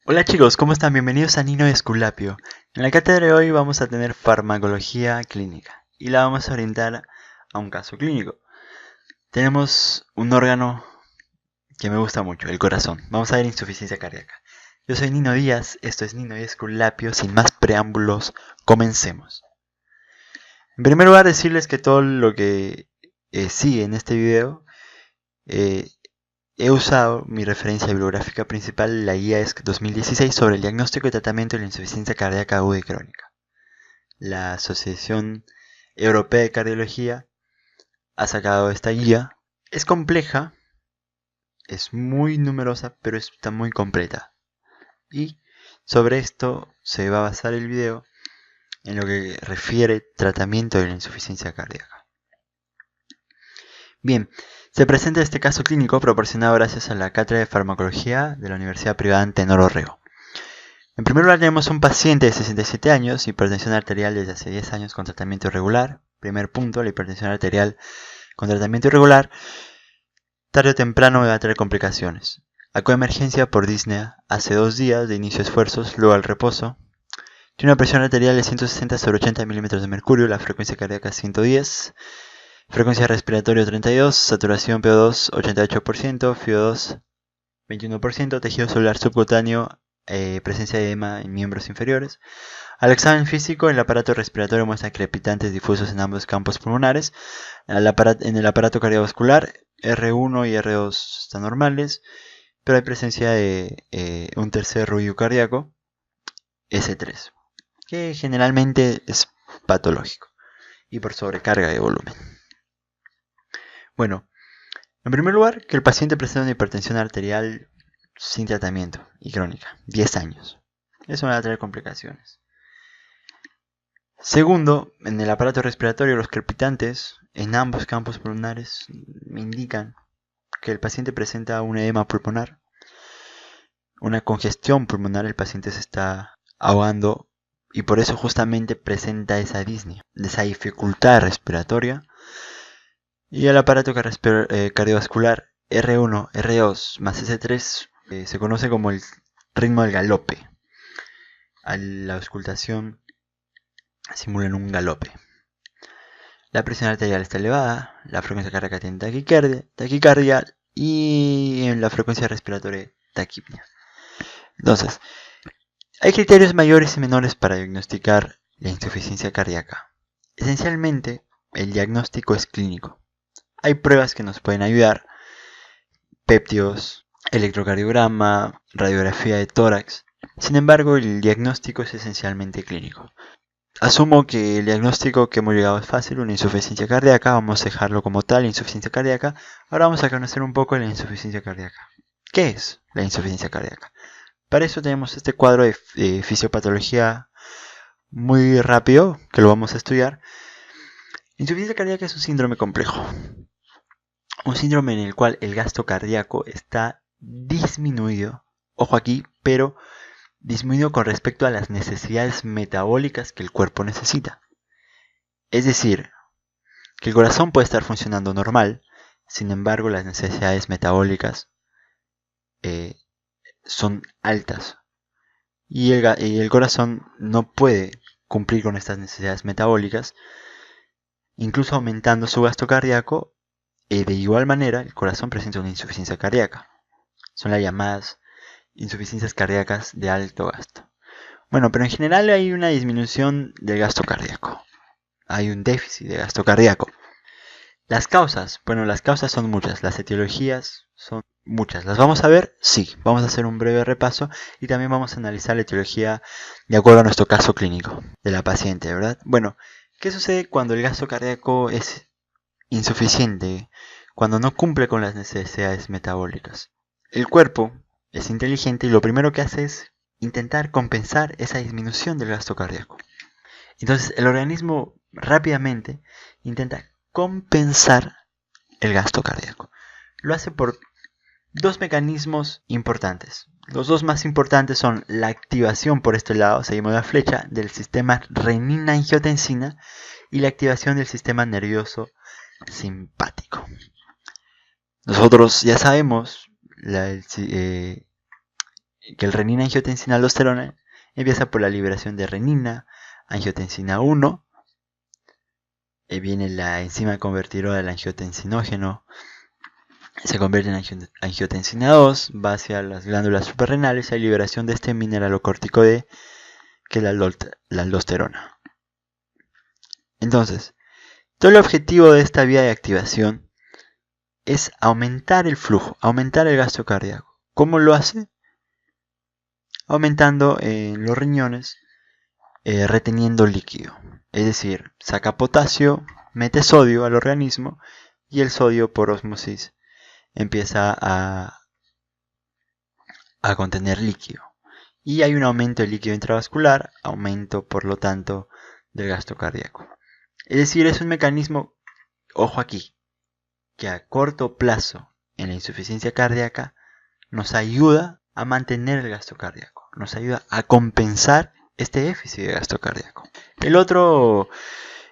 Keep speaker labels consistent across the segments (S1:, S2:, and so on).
S1: Hola chicos, ¿cómo están? Bienvenidos a Nino Esculapio. En la cátedra de hoy vamos a tener farmacología clínica y la vamos a orientar a un caso clínico. Tenemos un órgano que me gusta mucho, el corazón. Vamos a ver insuficiencia cardíaca. Yo soy Nino Díaz, esto es Nino Esculapio. Sin más preámbulos, comencemos. En primer lugar, decirles que todo lo que sigue en este video eh, he usado mi referencia bibliográfica principal, la guía ESC 2016 sobre el diagnóstico y tratamiento de la insuficiencia cardíaca aguda y crónica. La Asociación Europea de Cardiología ha sacado esta guía. Es compleja, es muy numerosa, pero está muy completa. Y sobre esto se va a basar el video en lo que refiere tratamiento de la insuficiencia cardíaca. Bien, se presenta este caso clínico proporcionado gracias a la Cátedra de Farmacología de la Universidad Privada Antenor Orrego. En primer lugar tenemos un paciente de 67 años, hipertensión arterial desde hace 10 años con tratamiento irregular. Primer punto, la hipertensión arterial con tratamiento irregular, tarde o temprano va a tener complicaciones. Acude a emergencia por disnea hace 2 días de inicio de esfuerzos, luego al reposo. Tiene una presión arterial de 160 sobre 80 milímetros de mercurio, la frecuencia cardíaca 110. Frecuencia respiratoria 32, saturación PO2 88%, FiO2 21%, tejido celular subcutáneo, presencia de edema en miembros inferiores. Al examen físico, el aparato respiratorio muestra crepitantes difusos en ambos campos pulmonares. En el aparato cardiovascular, R1 y R2 están normales, pero hay presencia de un tercer ruido cardíaco, S3, que generalmente es patológico y por sobrecarga de volumen. Bueno, en primer lugar, que el paciente presenta una hipertensión arterial sin tratamiento y crónica, 10 años. Eso va a traer complicaciones. Segundo, en el aparato respiratorio, los crepitantes en ambos campos pulmonares me indican que el paciente presenta un edema pulmonar, una congestión pulmonar, el paciente se está ahogando y por eso justamente presenta esa disnea, esa dificultad respiratoria. Y el aparato cardiovascular R1, R2 más S3 se conoce como el ritmo del galope. A la auscultación simulan un galope. La presión arterial está elevada, la frecuencia cardíaca tiene taquicardia y en la frecuencia respiratoria taquipnea. Entonces, hay criterios mayores y menores para diagnosticar la insuficiencia cardíaca. Esencialmente, el diagnóstico es clínico. Hay pruebas que nos pueden ayudar, péptidos, electrocardiograma, radiografía de tórax. Sin embargo, el diagnóstico es esencialmente clínico. Asumo que el diagnóstico que hemos llegado es fácil, una insuficiencia cardíaca, vamos a dejarlo como tal, insuficiencia cardíaca. Ahora vamos a conocer un poco de la insuficiencia cardíaca. ¿Qué es la insuficiencia cardíaca? Para eso tenemos este cuadro de fisiopatología muy rápido, que lo vamos a estudiar. Insuficiencia cardíaca es un síndrome complejo. Un síndrome en el cual el gasto cardíaco está disminuido, ojo aquí, pero disminuido con respecto a las necesidades metabólicas que el cuerpo necesita. Es decir, que el corazón puede estar funcionando normal, sin embargo las necesidades metabólicas son altas y el corazón no puede cumplir con estas necesidades metabólicas, incluso aumentando su gasto cardíaco. De igual manera, el corazón presenta una insuficiencia cardíaca. Son las llamadas insuficiencias cardíacas de alto gasto. Bueno, pero en general hay una disminución del gasto cardíaco. Hay un déficit de gasto cardíaco. Las causas, bueno, las causas son muchas. Las etiologías son muchas. ¿Las vamos a ver? Sí. Vamos a hacer un breve repaso y también vamos a analizar la etiología de acuerdo a nuestro caso clínico de la paciente, ¿verdad? Bueno, ¿qué sucede cuando el gasto cardíaco es insuficiente, cuando no cumple con las necesidades metabólicas? El cuerpo es inteligente y lo primero que hace es intentar compensar esa disminución del gasto cardíaco. Entonces el organismo rápidamente intenta compensar el gasto cardíaco. Lo hace por dos mecanismos importantes. Los dos más importantes son la activación por este lado, seguimos la flecha, del sistema renina-angiotensina y la activación del sistema nervioso simpático. Nosotros ya sabemos que el renina-angiotensina-aldosterona empieza por la liberación de renina, angiotensina 1, viene la enzima convertidora del angiotensinógeno, se convierte en angiotensina 2, va hacia las glándulas suprarrenales y hay liberación de este mineralocorticoide que es la aldosterona. Entonces, todo el objetivo de esta vía de activación es aumentar el flujo, aumentar el gasto cardíaco. ¿Cómo lo hace? Aumentando en los riñones, reteniendo líquido. Es decir, saca potasio, mete sodio al organismo y el sodio por ósmosis empieza a contener líquido. Y hay un aumento del líquido intravascular, aumento por lo tanto del gasto cardíaco. Es decir, es un mecanismo, ojo aquí, que a corto plazo en la insuficiencia cardíaca nos ayuda a mantener el gasto cardíaco, nos ayuda a compensar este déficit de gasto cardíaco. El otro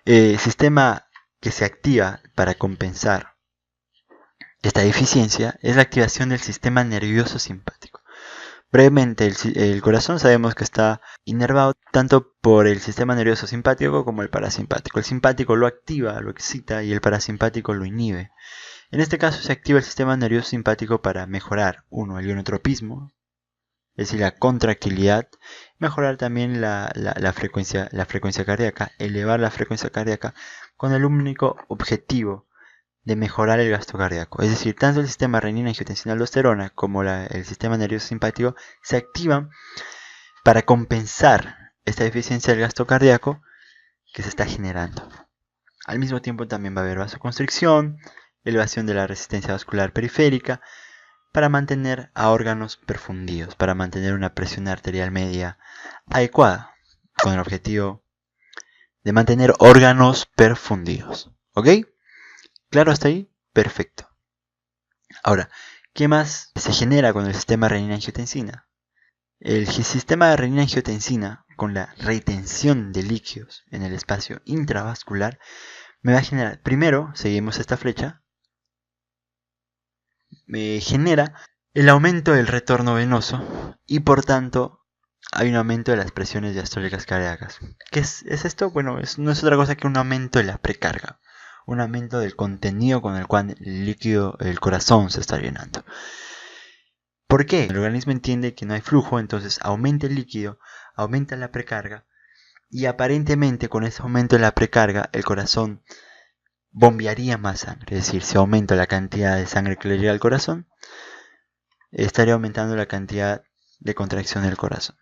S1: sistema que se activa para compensar esta deficiencia es la activación del sistema nervioso simpático. Brevemente, el corazón sabemos que está inervado tanto por el sistema nervioso simpático como el parasimpático. El simpático lo activa, lo excita y el parasimpático lo inhibe. En este caso se activa el sistema nervioso simpático para mejorar, el ionotropismo, es decir, la contractilidad, mejorar también la frecuencia cardíaca, elevar la frecuencia cardíaca con el único objetivo de mejorar el gasto cardíaco. Es decir, tanto el sistema renina-angiotensina-aldosterona como el sistema nervioso simpático se activan para compensar esta deficiencia del gasto cardíaco que se está generando. Al mismo tiempo también va a haber vasoconstricción, elevación de la resistencia vascular periférica, para mantener a órganos perfundidos, para mantener una presión arterial media adecuada, con el objetivo de mantener órganos perfundidos. ¿Ok? ¿Claro hasta ahí? Perfecto. Ahora, ¿qué más se genera con el sistema renina-angiotensina? El sistema de renina-angiotensina, con la retención de líquidos en el espacio intravascular, me va a generar, primero, seguimos esta flecha, me genera el aumento del retorno venoso y por tanto hay un aumento de las presiones diastólicas cardíacas. ¿Qué es esto? Bueno, no es otra cosa que un aumento de la precarga. Un aumento del contenido con el cual el líquido, el corazón se está llenando. ¿Por qué? El organismo entiende que no hay flujo, entonces aumenta el líquido, aumenta la precarga y aparentemente con ese aumento de la precarga el corazón bombearía más sangre. Es decir, si aumenta la cantidad de sangre que le llega al corazón, estaría aumentando la cantidad de contracción del corazón.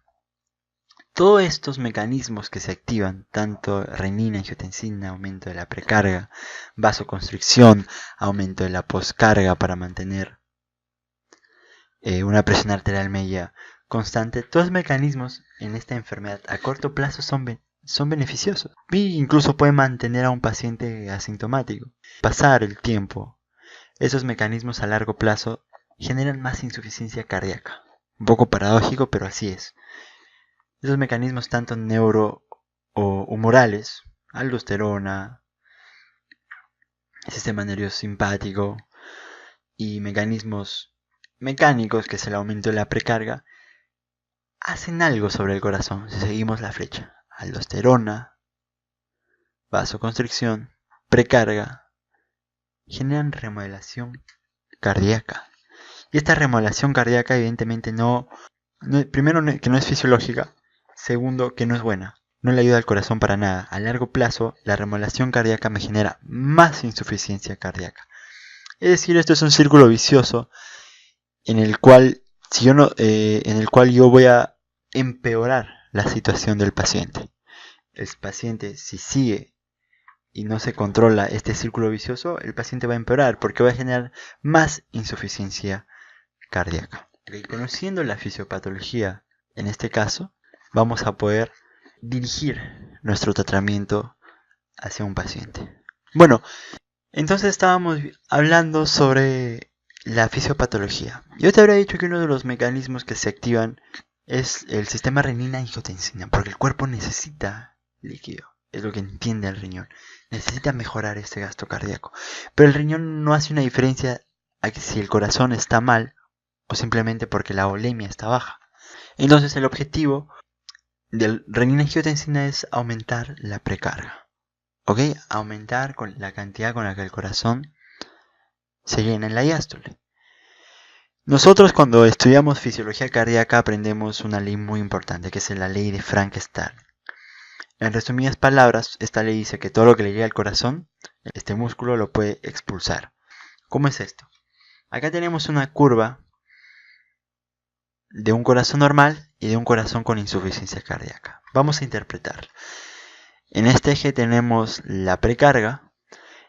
S1: Todos estos mecanismos que se activan, tanto renina, angiotensina, aumento de la precarga, vasoconstricción, aumento de la poscarga para mantener una presión arterial media constante, todos los mecanismos en esta enfermedad a corto plazo son beneficiosos. Y incluso pueden mantener a un paciente asintomático. Pasar el tiempo, esos mecanismos a largo plazo generan más insuficiencia cardíaca. Un poco paradójico, pero así es. Esos mecanismos tanto neuro o humorales, aldosterona, sistema nervioso simpático y mecanismos mecánicos, que es el aumento de la precarga, hacen algo sobre el corazón. Si seguimos la flecha, aldosterona, vasoconstricción, precarga, generan remodelación cardíaca. Y esta remodelación cardíaca evidentemente primero que no es fisiológica, segundo que no es buena, no le ayuda al corazón para nada. A largo plazo la remodelación cardíaca me genera más insuficiencia cardíaca. Es decir, esto es un círculo vicioso en el cual yo voy a empeorar la situación del paciente. El paciente, si sigue y no se controla este círculo vicioso, el paciente va a empeorar porque va a generar más insuficiencia cardíaca. Conociendo la fisiopatología, en este caso, vamos a poder dirigir nuestro tratamiento hacia un paciente. Bueno, entonces estábamos hablando sobre la fisiopatología. Yo te habría dicho que uno de los mecanismos que se activan es el sistema renina-angiotensina, porque el cuerpo necesita líquido, es lo que entiende el riñón. Necesita mejorar este gasto cardíaco. Pero el riñón no hace una diferencia a que si el corazón está mal o simplemente porque la volemia está baja. Entonces el objetivo del renin-angiotensina es aumentar la precarga. ¿Ok? Aumentar con la cantidad con la que el corazón se llena en la diástole. Nosotros cuando estudiamos fisiología cardíaca aprendemos una ley muy importante, que es la ley de Frank-Starling. En resumidas palabras, esta ley dice que todo lo que le llega al corazón, este músculo lo puede expulsar. ¿Cómo es esto? Acá tenemos una curva de un corazón normal y de un corazón con insuficiencia cardíaca. Vamos a interpretarla. En este eje tenemos la precarga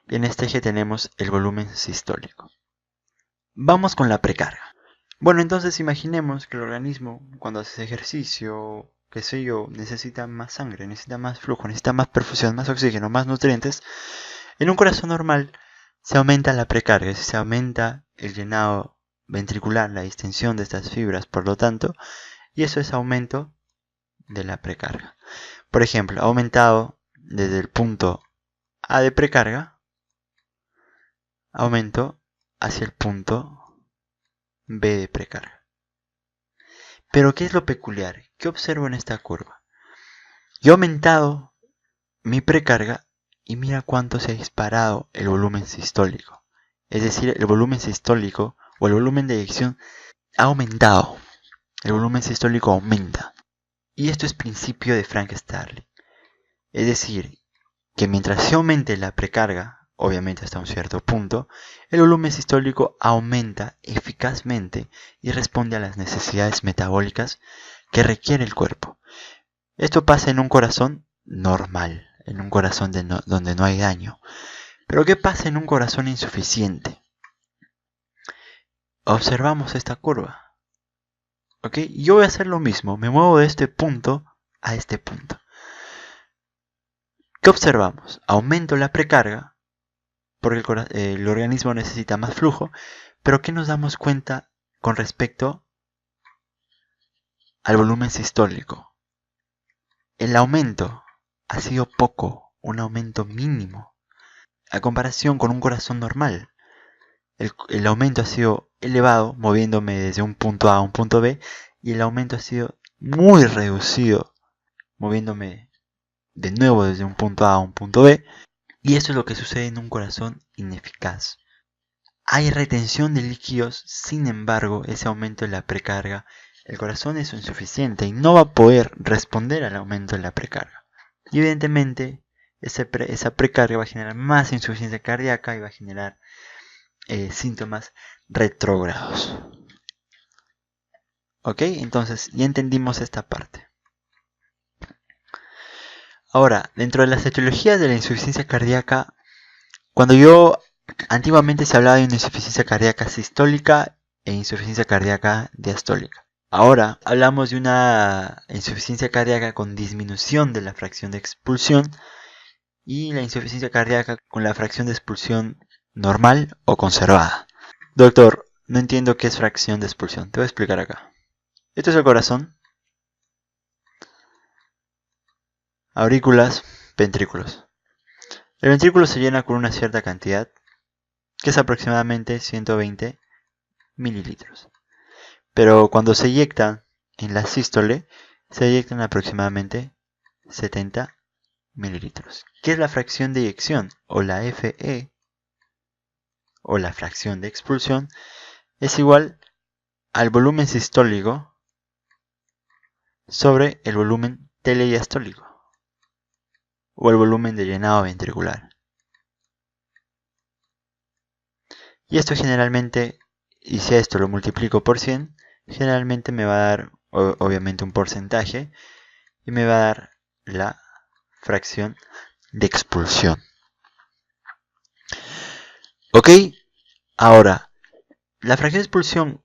S1: y en este eje tenemos el volumen sistólico. Vamos con la precarga. Bueno, entonces imaginemos que el organismo cuando hace ejercicio, qué sé yo, necesita más sangre, necesita más flujo, necesita más perfusión, más oxígeno, más nutrientes. En un corazón normal se aumenta la precarga, se aumenta el llenado ventricular, la distensión de estas fibras, por lo tanto, y eso es aumento de la precarga. Por ejemplo, ha aumentado desde el punto A de precarga, aumento hacia el punto B de precarga. Pero ¿qué es lo peculiar? ¿Qué observo en esta curva? Yo he aumentado mi precarga y mira cuánto se ha disparado el volumen sistólico. Es decir, el volumen sistólico o el volumen de eyección ha aumentado. El volumen sistólico aumenta. Y esto es principio de Frank-Starling. Es decir, que mientras se aumente la precarga, obviamente hasta un cierto punto, el volumen sistólico aumenta eficazmente y responde a las necesidades metabólicas que requiere el cuerpo. Esto pasa en un corazón normal, en un corazón donde no hay daño. Pero ¿qué pasa en un corazón insuficiente? Observamos esta curva. ¿Ok? Yo voy a hacer lo mismo, me muevo de este punto a este punto. ¿Qué observamos? Aumento la precarga porque el organismo necesita más flujo, pero ¿qué nos damos cuenta con respecto al volumen sistólico? El aumento ha sido poco, un aumento mínimo, a comparación con un corazón normal. El aumento ha sido elevado, moviéndome desde un punto A a un punto B, y el aumento ha sido muy reducido, moviéndome de nuevo desde un punto A a un punto B, y eso es lo que sucede en un corazón ineficaz. Hay retención de líquidos, sin embargo, ese aumento de la precarga, el corazón es insuficiente y no va a poder responder al aumento de la precarga. Y evidentemente, esa precarga va a generar más insuficiencia cardíaca y va a generar síntomas retrógrados. ¿Ok? Entonces, ya entendimos esta parte. Ahora, dentro de las etiologías de la insuficiencia cardíaca, antiguamente se hablaba de una insuficiencia cardíaca sistólica e insuficiencia cardíaca diastólica. Ahora hablamos de una insuficiencia cardíaca con disminución de la fracción de expulsión y la insuficiencia cardíaca con la fracción de expulsión normal o conservada. Doctor, no entiendo qué es fracción de expulsión. Te voy a explicar acá. Esto es el corazón. Aurículas, ventrículos. El ventrículo se llena con una cierta cantidad, que es aproximadamente 120 mililitros. Pero cuando se eyecta en la sístole, se eyectan aproximadamente 70 mililitros. ¿Qué es la fracción de eyección? O la FE, o la fracción de expulsión, es igual al volumen sistólico sobre el volumen telediastólico, o el volumen de llenado ventricular. Y esto generalmente, y si a esto lo multiplico por 100, generalmente me va a dar obviamente un porcentaje y me va a dar la fracción de expulsión. Ok, ahora, la fracción de expulsión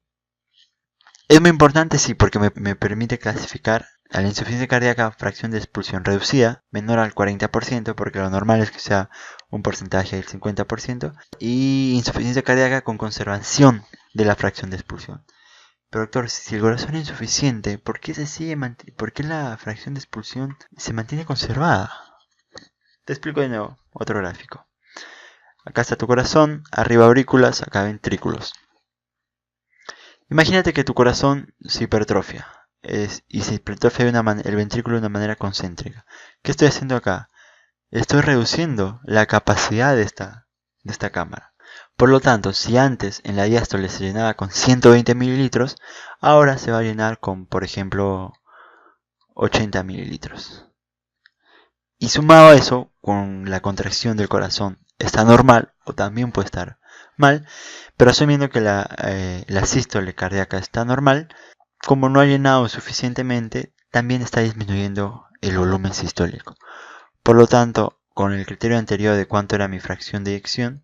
S1: es muy importante, sí, porque me permite clasificar a la insuficiencia cardíaca fracción de expulsión reducida, menor al 40%, porque lo normal es que sea un porcentaje del 50%, y insuficiencia cardíaca con conservación de la fracción de expulsión. Pero doctor, si el corazón es insuficiente, ¿por qué la fracción de expulsión se mantiene conservada? Te explico de nuevo, otro gráfico. Acá está tu corazón, arriba aurículas, acá ventrículos. Imagínate que tu corazón se hipertrofia. y se hipertrofia el ventrículo de una manera concéntrica. ¿Qué estoy haciendo acá? Estoy reduciendo la capacidad de esta cámara. Por lo tanto, si antes en la diástole se llenaba con 120 mililitros, ahora se va a llenar con, por ejemplo, 80 mililitros. Y sumado a eso, con la contracción del corazón está normal, o también puede estar mal, pero asumiendo que la sístole cardíaca está normal, como no ha llenado suficientemente, también está disminuyendo el volumen sistólico. Por lo tanto, con el criterio anterior de cuánto era mi fracción de eyección,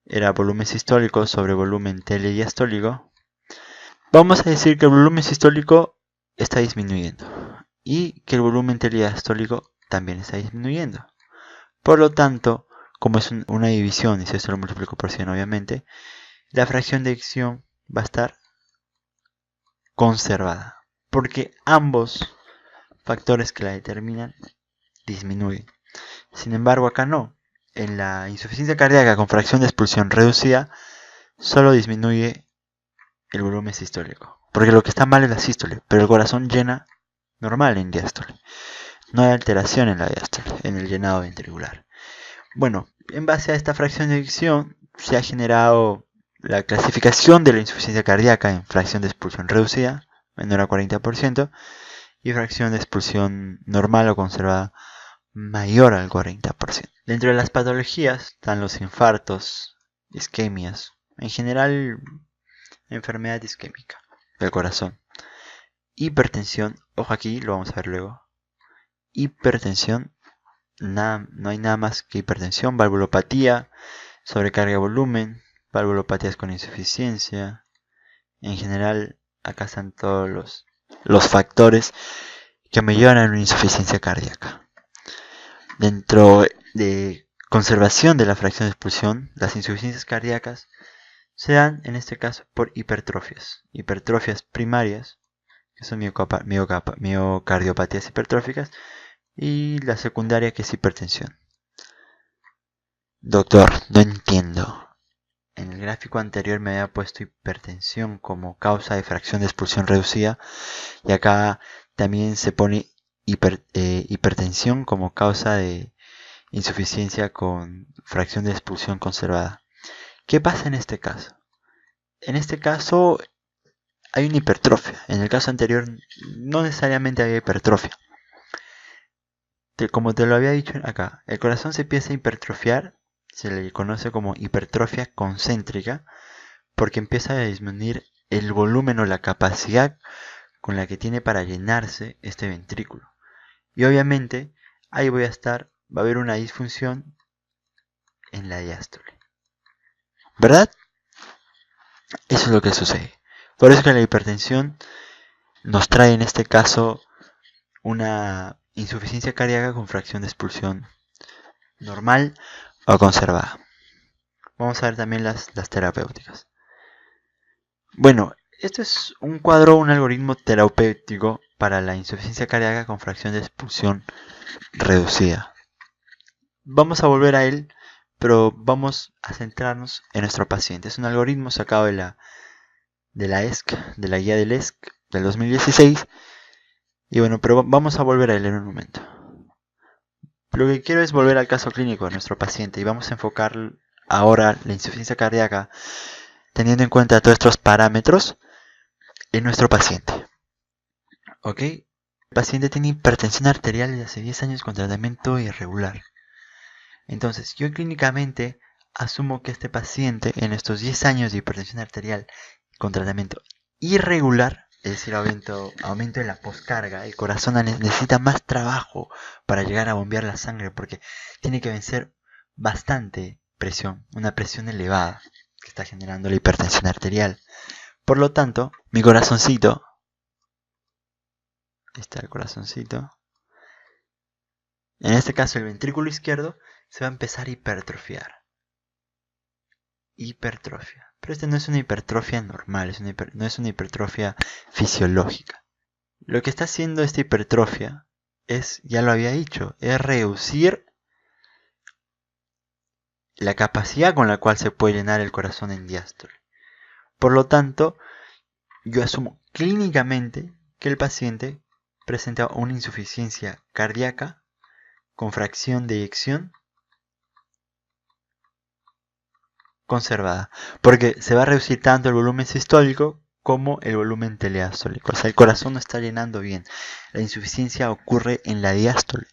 S1: era volumen sistólico sobre volumen telediastólico, vamos a decir que el volumen sistólico está disminuyendo y que el volumen telediastólico también está disminuyendo. Por lo tanto, como es una división y si esto lo multiplico por 100 obviamente, la fracción de eyección va a estar conservada, porque ambos factores que la determinan disminuyen. Sin embargo, acá no. En la insuficiencia cardíaca con fracción de expulsión reducida, solo disminuye el volumen sistólico, porque lo que está mal es la sístole, pero el corazón llena normal en diástole. No hay alteración en la diástole, en el llenado ventricular. Bueno, en base a esta fracción de eyección se ha generado la clasificación de la insuficiencia cardíaca en fracción de expulsión reducida, menor a 40%, y fracción de expulsión normal o conservada, mayor al 40%. Dentro de las patologías están los infartos, isquemias, en general enfermedad isquémica del corazón, hipertensión, ojo aquí, lo vamos a ver luego, hipertensión, no hay nada más que hipertensión, valvulopatía, sobrecarga de volumen, valvulopatías con insuficiencia, en general acá están todos los factores que me llevan a una insuficiencia cardíaca. Dentro de conservación de la fracción de expulsión, las insuficiencias cardíacas se dan en este caso por hipertrofias primarias, que son miocardiopatías hipertróficas, y la secundaria, que es hipertensión. Doctor, no entiendo. En el gráfico anterior me había puesto hipertensión como causa de fracción de expulsión reducida, y acá también se pone hipertensión como causa de insuficiencia con fracción de expulsión conservada. ¿Qué pasa en este caso? En este caso hay una hipertrofia. En el caso anterior no necesariamente había hipertrofia. Como te lo había dicho acá, el corazón se empieza a hipertrofiar, se le conoce como hipertrofia concéntrica, porque empieza a disminuir el volumen o la capacidad con la que tiene para llenarse este ventrículo. Y obviamente ahí va a haber una disfunción en la diástole. ¿Verdad? Eso es lo que sucede. Por eso que la hipertensión nos trae en este caso una insuficiencia cardíaca con fracción de expulsión normal o conservada. Vamos a ver también las terapéuticas. Bueno, esto es un algoritmo terapéutico para la insuficiencia cardíaca con fracción de expulsión reducida. Vamos a volver a él, pero vamos a centrarnos en nuestro paciente. Es un algoritmo sacado de la ESC, de la guía del ESC del 2016. Y bueno, pero vamos a volver a él en un momento. Lo que quiero es volver al caso clínico de nuestro paciente y vamos a enfocar ahora la insuficiencia cardíaca teniendo en cuenta todos estos parámetros en nuestro paciente. ¿Ok? El paciente tiene hipertensión arterial desde hace 10 años con tratamiento irregular. Entonces, yo clínicamente asumo que este paciente en estos 10 años de hipertensión arterial con tratamiento irregular, es decir, aumento de la poscarga, el corazón necesita más trabajo para llegar a bombear la sangre porque tiene que vencer bastante presión, una presión elevada que está generando la hipertensión arterial. Por lo tanto, mi corazoncito, ahí está el corazoncito, en este caso el ventrículo izquierdo, se va a empezar a hipertrofiar. Hipertrofia. Pero esta no es una hipertrofia normal, no es una hipertrofia fisiológica. Lo que está haciendo esta hipertrofia es, ya lo había dicho, es reducir la capacidad con la cual se puede llenar el corazón en diástole. Por lo tanto, yo asumo clínicamente que el paciente presenta una insuficiencia cardíaca con fracción de eyección conservada, porque se va a reducir tanto el volumen sistólico como el volumen teleastólico. O sea, el corazón no está llenando bien. La insuficiencia ocurre en la diástole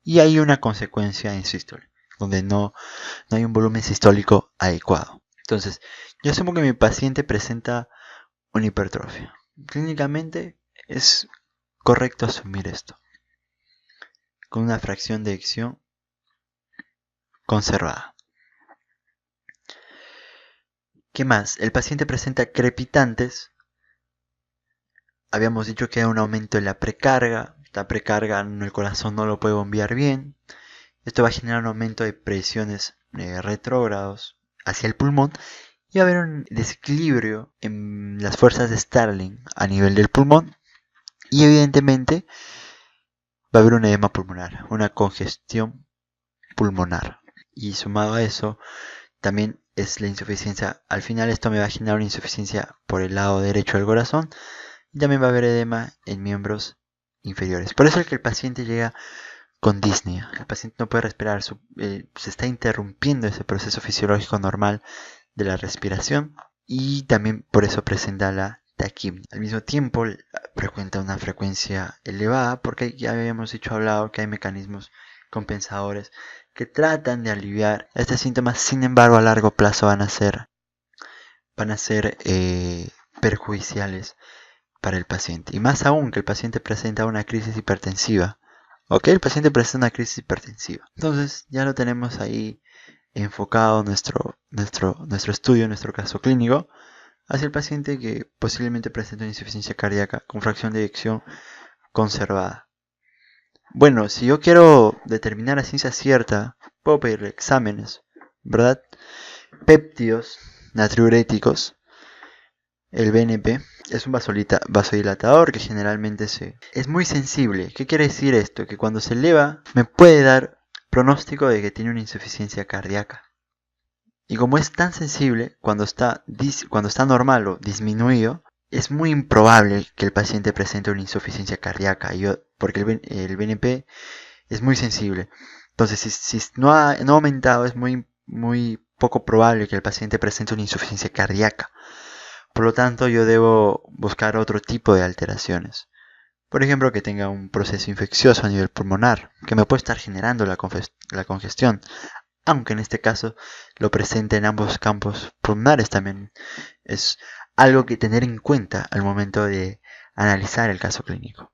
S1: y hay una consecuencia en sístole, donde no hay un volumen sistólico adecuado. Entonces, yo asumo que mi paciente presenta una hipertrofia. Clínicamente es correcto asumir esto, con una fracción de eyección conservada. ¿Qué más? El paciente presenta crepitantes. Habíamos dicho que hay un aumento en la precarga. La precarga el corazón no lo puede bombear bien. Esto va a generar un aumento de presiones retrógrados hacia el pulmón y va a haber un desequilibrio en las fuerzas de Starling a nivel del pulmón y evidentemente va a haber un edema pulmonar, una congestión pulmonar. Y sumado a eso, también es la insuficiencia. Al final esto me va a generar una insuficiencia por el lado derecho del corazón y también va a haber edema en miembros inferiores. Por eso es que el paciente llega con disnea. El paciente no puede respirar, se está interrumpiendo ese proceso fisiológico normal de la respiración y también por eso presenta la taquipnea. Al mismo tiempo frecuenta una frecuencia elevada porque ya habíamos hablado que hay mecanismos compensadores que tratan de aliviar estos síntomas, sin embargo a largo plazo van a ser perjudiciales para el paciente. Y más aún que el paciente presenta una crisis hipertensiva. Ok, el paciente presenta una crisis hipertensiva. Entonces ya lo tenemos ahí enfocado nuestro estudio, nuestro caso clínico, hacia el paciente que posiblemente presenta una insuficiencia cardíaca con fracción de eyección conservada. Bueno, si yo quiero determinar a ciencia cierta, puedo pedirle exámenes, ¿verdad? Péptidos natriuréticos. El BNP es un vasodilatador que generalmente es muy sensible. ¿Qué quiere decir esto? Que cuando se eleva me puede dar pronóstico de que tiene una insuficiencia cardíaca. Y como es tan sensible, cuando está normal o disminuido, es muy improbable que el paciente presente una insuficiencia cardíaca, porque el BNP es muy sensible. Entonces, si no ha aumentado, es muy poco probable que el paciente presente una insuficiencia cardíaca. Por lo tanto, yo debo buscar otro tipo de alteraciones. Por ejemplo, que tenga un proceso infeccioso a nivel pulmonar, que me puede estar generando la congestión, aunque en este caso lo presente en ambos campos pulmonares también. Es algo que tener en cuenta al momento de analizar el caso clínico.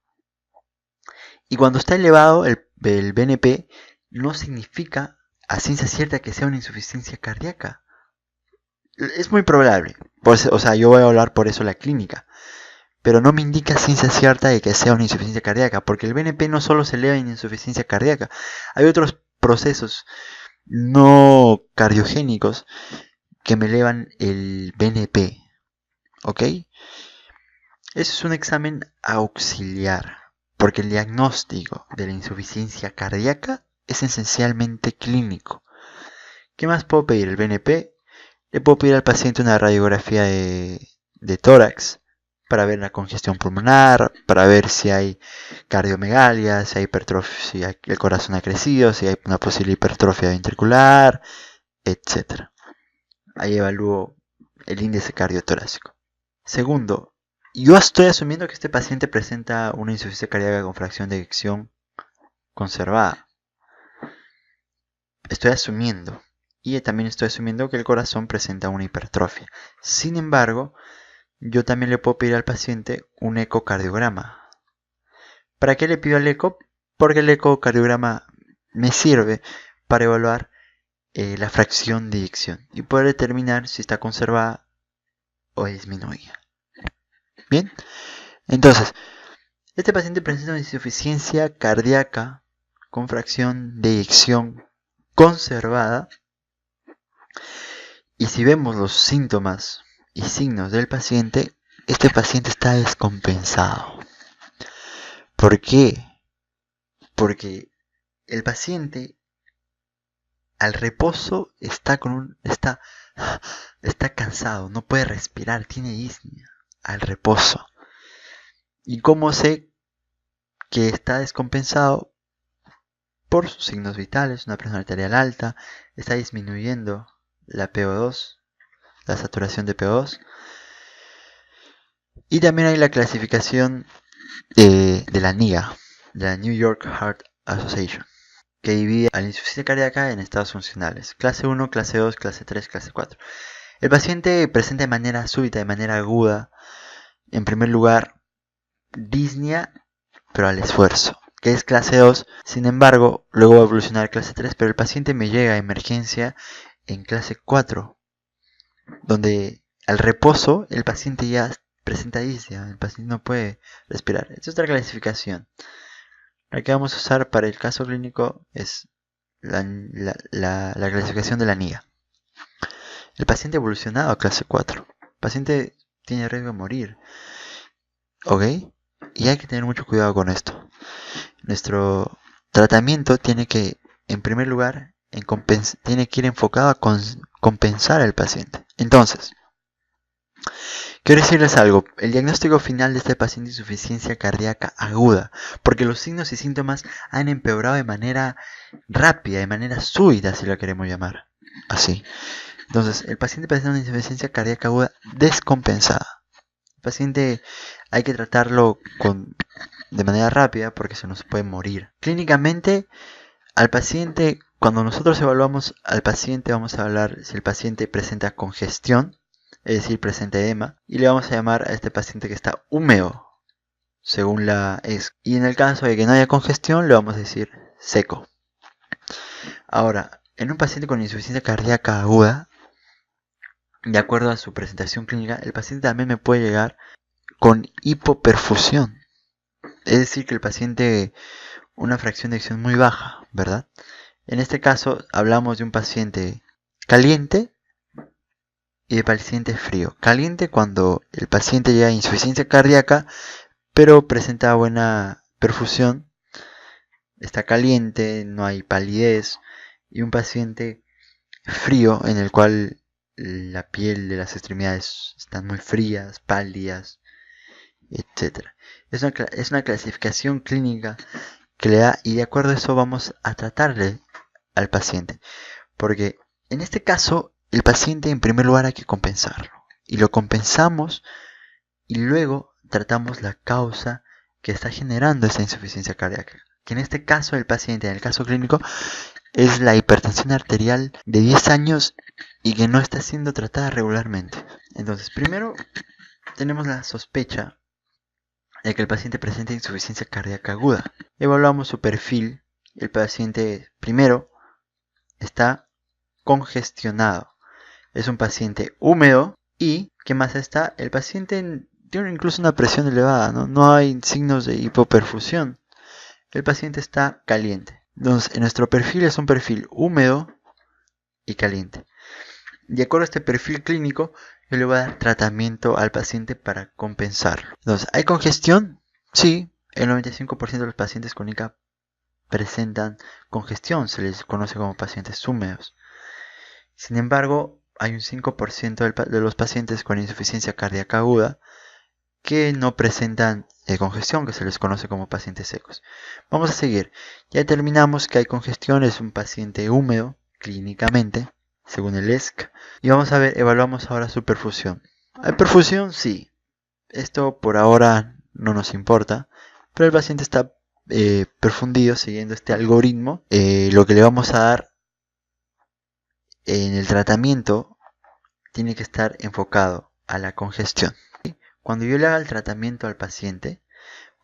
S1: Y cuando está elevado el BNP, no significa a ciencia cierta que sea una insuficiencia cardíaca. Es muy probable, o sea, yo voy a hablar por eso la clínica, pero no me indica ciencia cierta de que sea una insuficiencia cardíaca, porque el BNP no solo se eleva en insuficiencia cardíaca, hay otros procesos no cardiogénicos que me elevan el BNP, ¿ok? Eso es un examen auxiliar, porque el diagnóstico de la insuficiencia cardíaca es esencialmente clínico. ¿Qué más puedo pedir? El BNP. Le puedo pedir al paciente una radiografía de tórax para ver la congestión pulmonar, para ver si hay cardiomegalia, si hay hipertrofia, si el corazón ha crecido, si hay una posible hipertrofia ventricular, etc. Ahí evalúo el índice cardiotorácico. Segundo, yo estoy asumiendo que este paciente presenta una insuficiencia cardíaca con fracción de eyección conservada. Estoy asumiendo. Y también estoy asumiendo que el corazón presenta una hipertrofia. Sin embargo, yo también le puedo pedir al paciente un ecocardiograma. ¿Para qué le pido el eco? Porque el ecocardiograma me sirve para evaluar la fracción de eyección y poder determinar si está conservada o disminuida. Bien, entonces, este paciente presenta una insuficiencia cardíaca con fracción de eyección conservada. Y si vemos los síntomas y signos del paciente, este paciente está descompensado. ¿Por qué? Porque el paciente al reposo está cansado, no puede respirar, tiene disnea. al reposo. ¿Y cómo sé que está descompensado? Por sus signos vitales, una presión arterial alta, está disminuyendo la PO2, la saturación de PO2. Y también hay la clasificación de la NIA, de la New York Heart Association, que divide a la insuficiencia cardíaca en estados funcionales: clase 1, clase 2, clase 3, clase 4. El paciente presenta de manera súbita, de manera aguda, en primer lugar, disnea, pero al esfuerzo, que es clase 2. Sin embargo, luego va a evolucionar a clase 3, pero el paciente me llega a emergencia en clase 4, donde al reposo el paciente ya presenta disnea, el paciente no puede respirar. Esta es otra clasificación. La que vamos a usar para el caso clínico es la clasificación de la NIA. El paciente evolucionado a clase 4. El paciente tiene riesgo de morir. ¿Ok? Y hay que tener mucho cuidado con esto. Nuestro tratamiento tiene que, en primer lugar, tiene que ir enfocado a compensar al paciente. Entonces, quiero decirles algo: el diagnóstico final de este paciente es insuficiencia cardíaca aguda, porque los signos y síntomas han empeorado de manera rápida, de manera súbita, si lo queremos llamar así. Entonces, el paciente presenta una insuficiencia cardíaca aguda descompensada. El paciente hay que tratarlo de manera rápida porque se nos puede morir. Clínicamente, al paciente, cuando nosotros evaluamos al paciente, vamos a hablar si el paciente presenta congestión, es decir, presenta edema, y le vamos a llamar a este paciente que está húmedo, según la ESC. Y en el caso de que no haya congestión, le vamos a decir seco. Ahora, en un paciente con insuficiencia cardíaca aguda, de acuerdo a su presentación clínica, el paciente también me puede llegar con hipoperfusión. Es decir, que el paciente, una fracción de eyección muy baja, ¿verdad? En este caso hablamos de un paciente caliente y de paciente frío. Caliente cuando el paciente llega a insuficiencia cardíaca, pero presenta buena perfusión, está caliente, no hay palidez. Y un paciente frío en el cual la piel de las extremidades están muy frías, pálidas, etc. Es una clasificación clínica que le da, y de acuerdo a eso vamos a tratarle al paciente. Porque en este caso, el paciente en primer lugar hay que compensarlo. Y lo compensamos y luego tratamos la causa que está generando esa insuficiencia cardíaca. Que en este caso el paciente, en el caso clínico, es la hipertensión arterial de 10 años y que no está siendo tratada regularmente. Entonces, primero tenemos la sospecha de que el paciente presenta insuficiencia cardíaca aguda. Evaluamos su perfil. El paciente primero está congestionado. Es un paciente húmedo y, ¿qué más está? El paciente tiene incluso una presión elevada, no hay signos de hipoperfusión. El paciente está caliente. Entonces, en nuestro perfil es un perfil húmedo y caliente. De acuerdo a este perfil clínico, yo le voy a dar tratamiento al paciente para compensarlo. Entonces, ¿hay congestión? Sí, el 95% de los pacientes con ICA presentan congestión, se les conoce como pacientes húmedos. Sin embargo, hay un 5% de los pacientes con insuficiencia cardíaca aguda que no presentan congestión, que se les conoce como pacientes secos. Vamos a seguir. Ya determinamos que hay congestión, es un paciente húmedo clínicamente, según el ESC. Y vamos a ver, evaluamos ahora su perfusión. ¿Hay perfusión? Sí. Esto por ahora no nos importa, pero el paciente está perfundido siguiendo este algoritmo. Lo que le vamos a dar en el tratamiento tiene que estar enfocado a la congestión. Cuando yo le haga el tratamiento al paciente,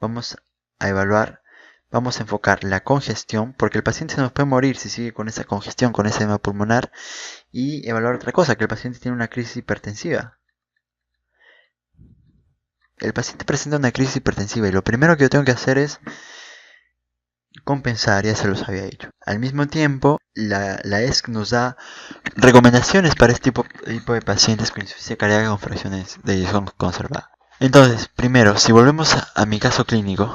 S1: vamos a evaluar, vamos a enfocar la congestión, porque el paciente se nos puede morir si sigue con esa congestión, con ese edema pulmonar, y evaluar otra cosa, que el paciente tiene una crisis hipertensiva. El paciente presenta una crisis hipertensiva y lo primero que yo tengo que hacer es compensar, ya se los había dicho. Al mismo tiempo, la ESC nos da recomendaciones para este tipo de pacientes con insuficiencia cardíaca con fracciones de eyección conservada. Entonces, primero, si volvemos a mi caso clínico,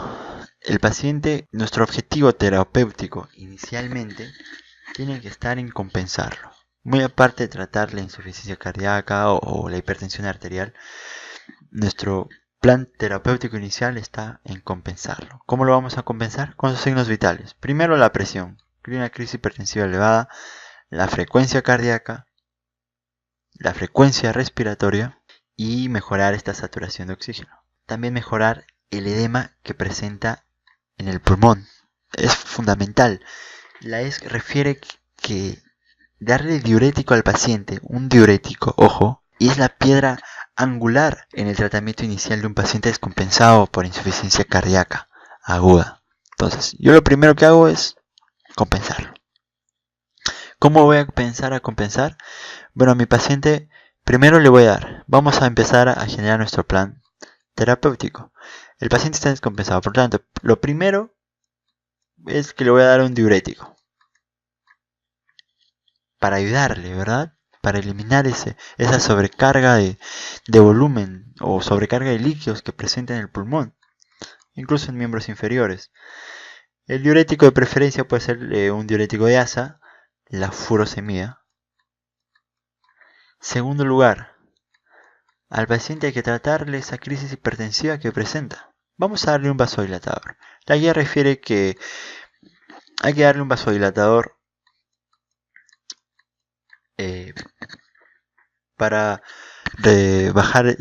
S1: el paciente, nuestro objetivo terapéutico inicialmente tiene que estar en compensarlo. Muy aparte de tratar la insuficiencia cardíaca o la hipertensión arterial, nuestro plan terapéutico inicial está en compensarlo. ¿Cómo lo vamos a compensar? Con sus signos vitales. Primero la presión, una crisis hipertensiva elevada, la frecuencia cardíaca, la frecuencia respiratoria y mejorar esta saturación de oxígeno. También mejorar el edema que presenta en el pulmón. Es fundamental. La ESC refiere que darle diurético al paciente, un diurético, ojo, y es la piedra angular en el tratamiento inicial de un paciente descompensado por insuficiencia cardíaca aguda. Entonces, yo lo primero que hago es compensarlo. ¿Cómo voy a pensar a compensar? Bueno, a mi paciente primero le voy a dar, vamos a empezar a generar nuestro plan terapéutico. El paciente está descompensado, por lo tanto, lo primero es que le voy a dar un diurético para ayudarle, ¿verdad? Para eliminar esa sobrecarga de volumen o sobrecarga de líquidos que presenta en el pulmón, incluso en miembros inferiores. El diurético de preferencia puede ser un diurético de asa, la furosemida. Segundo lugar, al paciente hay que tratarle esa crisis hipertensiva que presenta. Vamos a darle un vasodilatador. La guía refiere que hay que darle un vasodilatador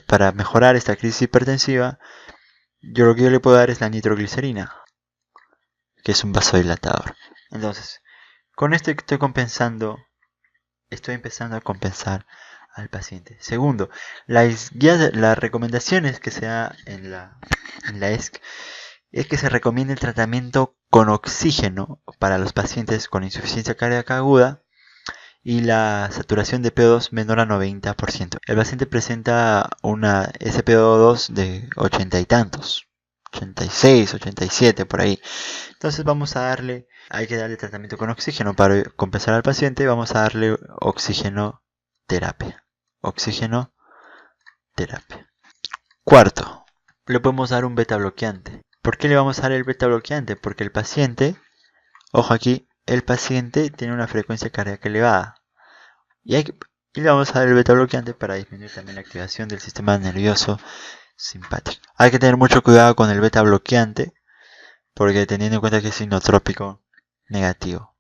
S1: para mejorar esta crisis hipertensiva. Lo que yo le puedo dar es la nitroglicerina, que es un vasodilatador. Entonces, con esto estoy empezando a compensar al paciente. Segundo, las recomendaciones que se da en la ESC es que se recomienda el tratamiento con oxígeno para los pacientes con insuficiencia cardíaca aguda y la saturación de PO2 menor a 90%. El paciente presenta una SpO2 de 80 y tantos, 86, 87 por ahí. Entonces hay que darle tratamiento con oxígeno para compensar al paciente. Vamos a darle oxígeno terapia. Cuarto, le podemos dar un beta bloqueante. ¿Por qué le vamos a dar el beta bloqueante? Porque el paciente, ojo aquí, el paciente tiene una frecuencia cardíaca elevada. Y le vamos a dar el beta bloqueante para disminuir también la activación del sistema nervioso simpático. Hay que tener mucho cuidado con el beta bloqueante, porque teniendo en cuenta que es inotrópico negativo.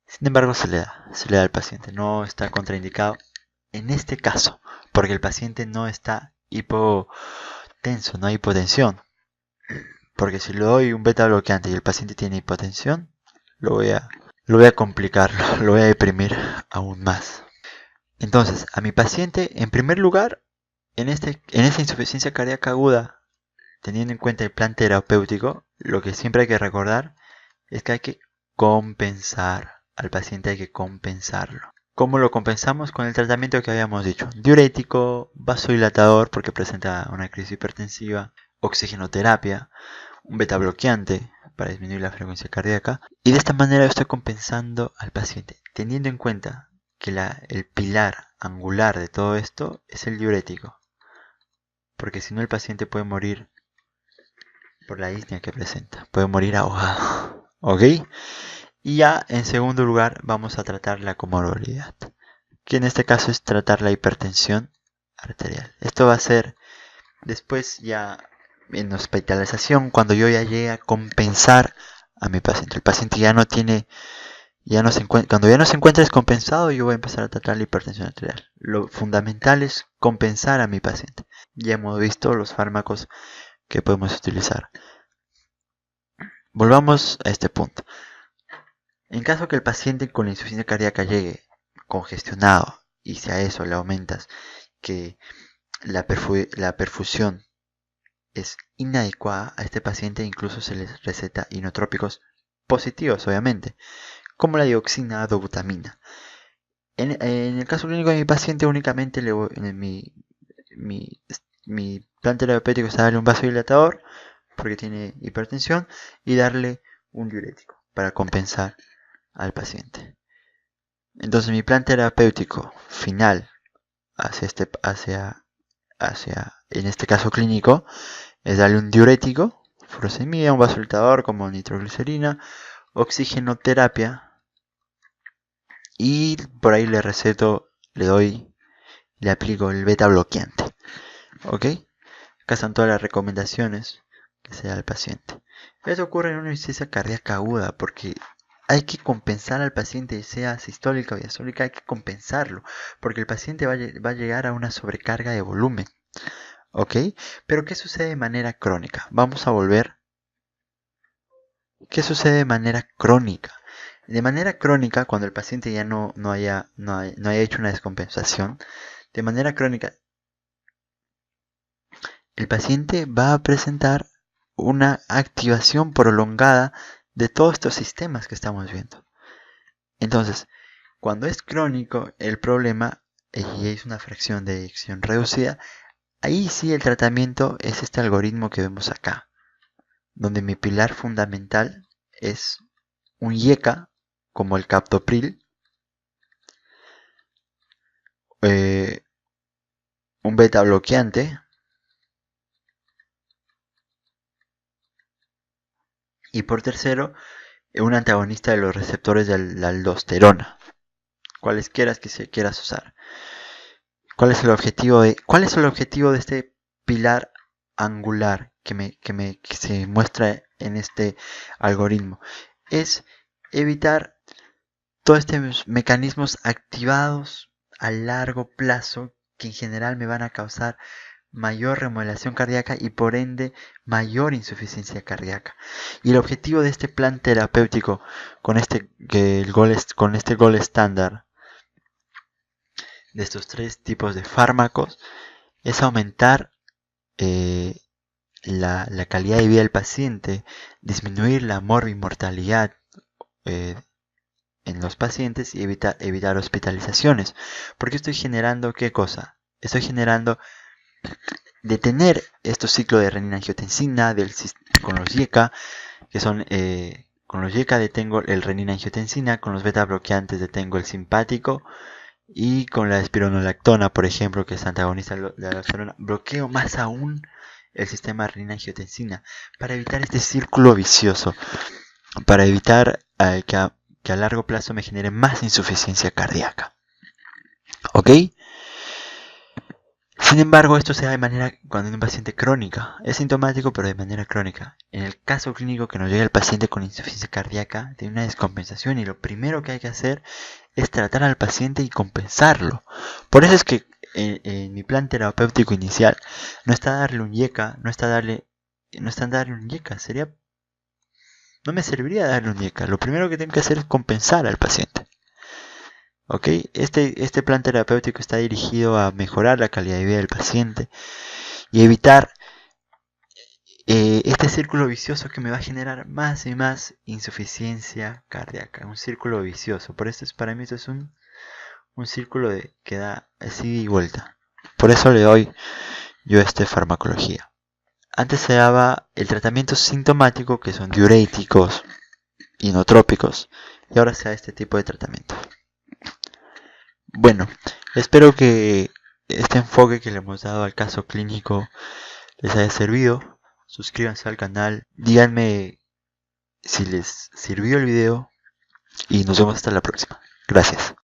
S1: Sin embargo, se le da al paciente. No está contraindicado en este caso, porque el paciente no está hipotenso, no hay hipotensión. Porque si le doy un beta bloqueante y el paciente tiene hipotensión, lo voy a complicar, lo voy a deprimir aún más. Entonces, a mi paciente, en primer lugar, en esta insuficiencia cardíaca aguda, teniendo en cuenta el plan terapéutico, lo que siempre hay que recordar es que hay que compensar al paciente, hay que compensarlo. ¿Cómo lo compensamos? Con el tratamiento que habíamos dicho: diurético, vasodilatador porque presenta una crisis hipertensiva, oxigenoterapia, un beta bloqueante para disminuir la frecuencia cardíaca. Y de esta manera yo estoy compensando al paciente, teniendo en cuenta que el pilar angular de todo esto es el diurético, porque si no el paciente puede morir por la disnea que presenta, puede morir ahogado. ¿Ok? Y ya en segundo lugar vamos a tratar la comorbilidad, que en este caso es tratar la hipertensión arterial. Esto va a ser después ya en hospitalización, cuando yo ya llegue a compensar a mi paciente. El paciente cuando ya no se encuentra descompensado, yo voy a empezar a tratar la hipertensión arterial. Lo fundamental es compensar a mi paciente. Ya hemos visto los fármacos que podemos utilizar. Volvamos a este punto. En caso que el paciente con la insuficiencia cardíaca llegue congestionado y si a eso le aumentas que la perfusión es inadecuada, a este paciente incluso se les receta inotrópicos positivos, obviamente, como la dioxina dobutamina. En el caso clínico de mi paciente, únicamente mi plan terapéutico es darle un vasodilatador porque tiene hipertensión y darle un diurético para compensar al paciente. Entonces mi plan terapéutico final en este caso clínico es darle un diurético, furosemida, un vasodilatador como nitroglicerina, oxigenoterapia y por ahí le aplico el beta bloqueante. ¿Ok? casan todas las recomendaciones que se da al paciente. Eso ocurre en una insuficiencia cardíaca aguda porque hay que compensar al paciente, sea sistólica o diastólica, hay que compensarlo, porque el paciente va a llegar a una sobrecarga de volumen. ¿Ok? Pero ¿qué sucede de manera crónica? Vamos a volver. ¿Qué sucede de manera crónica? De manera crónica, cuando el paciente ya no haya hecho una descompensación, de manera crónica, el paciente va a presentar una activación prolongada de todos estos sistemas que estamos viendo. Entonces, cuando es crónico el problema y es una fracción de eyección reducida, ahí sí el tratamiento es este algoritmo que vemos acá, donde mi pilar fundamental es un IECA como el captopril, un beta bloqueante y por tercero un antagonista de los receptores de la aldosterona, cualesquiera que se quieras usar. ¿Cuál es el objetivo de este pilar angular que se muestra en este algoritmo? Es evitar todos estos mecanismos activados a largo plazo que en general me van a causar mayor remodelación cardíaca y por ende mayor insuficiencia cardíaca. Y el objetivo de este plan terapéutico con este gold estándar de estos 3 tipos de fármacos es aumentar la calidad de vida del paciente, disminuir la morbimortalidad en los pacientes y evitar hospitalizaciones. Porque estoy generando ¿qué cosa? Estoy generando detener estos ciclos de renina-angiotensina con los IECA, que son con los IECA detengo el renina-angiotensina, con los beta bloqueantes detengo el simpático y con la espironolactona, por ejemplo, que es antagonista de la aldosterona, bloqueo más aún el sistema renina-angiotensina para evitar este círculo vicioso, para evitar que a largo plazo me genere más insuficiencia cardíaca. ¿Ok? Sin embargo, esto se da de manera cuando en un paciente crónica. Es sintomático, pero de manera crónica. En el caso clínico que nos llega el paciente con insuficiencia cardíaca, tiene una descompensación y lo primero que hay que hacer es tratar al paciente y compensarlo. Por eso es que en mi plan terapéutico inicial no está darle un IECA, no está darle un IECA, no me serviría darle un IECA. Lo primero que tengo que hacer es compensar al paciente. ¿Ok? Este plan terapéutico está dirigido a mejorar la calidad de vida del paciente y evitar este círculo vicioso que me va a generar más y más insuficiencia cardíaca. Un círculo vicioso. Por eso para mí esto es un círculo que da así y vuelta. Por eso le doy yo esta farmacología. Antes se daba el tratamiento sintomático, que son diuréticos, inotrópicos, y ahora se da este tipo de tratamiento. Bueno, espero que este enfoque que le hemos dado al caso clínico les haya servido. Suscríbanse al canal, díganme si les sirvió el video y nos vemos hasta la próxima. Gracias.